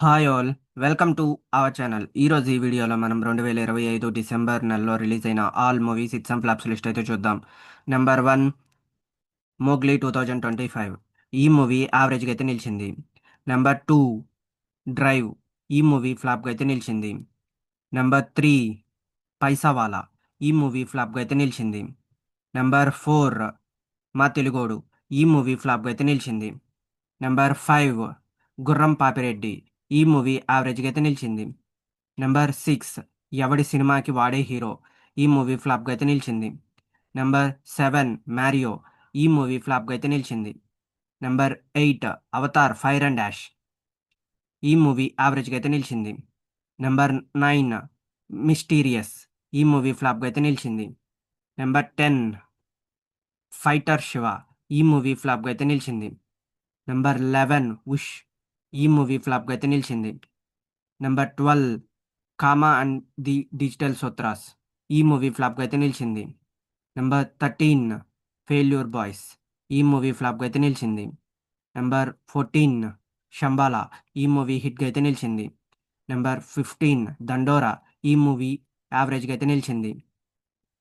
Hi all, welcome to our channel. ఈరోజు ఈ వీడియోలో మనం 2025 డిసెంబర్ నెలలో రిలీజ్ అయిన all movies hits and flops list అయితే చూద్దాం. Number 1, Mowgli 2025. ఈ మూవీ యావరేజ్గా అయితే నిలిచింది. Number 2, drive. ఈ మూవీ ఫ్లాప్గా అయితే నిలిచింది. నెంబర్ 3, పైసావాలా. ఈ మూవీ ఫ్లాప్గా అయితే నిలిచింది. నెంబర్ 4, మా తెలుగోడు. ఈ మూవీ ఫ్లాప్గా అయితే నిలిచింది. నెంబర్ 5, గుర్రం పాపిరెడ్డి. ఈ మూవీ యావరేజ్గా అయితే నిలిచింది. నెంబర్ 6, ఎవడి సినిమాకి వాడే హీరో. ఈ మూవీ ఫ్లాప్గా అయితే నిలిచింది. Number 7, Mario. ఈ మూవీ ఫ్లాప్గా అయితే నిలిచింది. Number 8, Avatar fire and dash. ఈ మూవీ యావరేజ్గా అయితే నిలిచింది. Number 9, mysterious. ఈ మూవీ ఫ్లాప్గా అయితే నిలిచింది. Number 10, fighter Shiva. ఈ మూవీ ఫ్లాప్గా అయితే నిలిచింది. నెంబర్ 11, ఉష్. ఈ మూవీ ఫ్లాప్గా అయితే నిలిచింది. Number 12, comma and the digital sutras. ఈ మూవీ ఫ్లాప్గా అయితే నిలిచింది. Number 13, failure boys. ఈ మూవీ ఫ్లాప్గా అయితే నిలిచింది. నెంబర్ 14, శంబాలా. ఈ మూవీ హిట్గా అయితే నిలిచింది. నెంబర్ 15, దండోరా. ఈ మూవీ యావరేజ్గా అయితే నిలిచింది.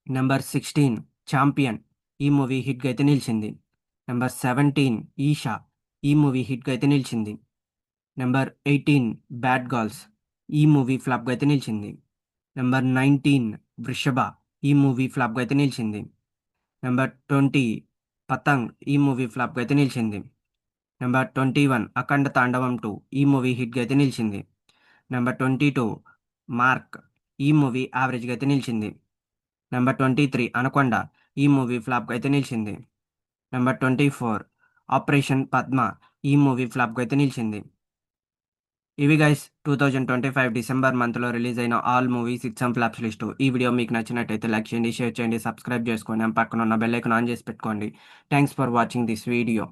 Number 16, champion. ఈ మూవీ హిట్గా అయితే నిలిచింది. నెంబర్ 17, ఈషా. ఈ మూవీ హిట్గా అయితే నిలిచింది. Number 18, bad girls. ఈ మూవీ ఫ్లాప్గా అయితే నిలిచింది. నెంబర్ 19, వృషభ. ఈ మూవీ ఫ్లాప్గా అయితే నిలిచింది. నెంబర్ 20, పతంగ్. ఈ మూవీ ఫ్లాప్గా అయితే నిలిచింది. నెంబర్ 21, అఖండ తాండవం 2. ఈ మూవీ హిట్గా అయితే నిలిచింది. Number 22, mark. ఈ మూవీ యావరేజ్గా అయితే నిలిచింది. Number 23, anaconda. ఈ మూవీ ఫ్లాప్గా అయితే నిలిచింది. Number 24, operation Padma. ఈ మూవీ ఫ్లాప్గా అయితే నిలిచింది. ఇవి గైస్ 2025 డిసెంబర్ మంత్లో రిలీజ్ అయిన all movies hits and flops list. ఈ వీడియో మీకు నచ్చినట్టయితే లైక్ చేయండి, షేర్ చేయండి, సబ్స్క్రైబ్ చేసుకోండి, పక్కన ఉన్న బెల్ ఐకాన్ ఆన్ చేసి పెట్టుకోండి. Thanks for watching this video.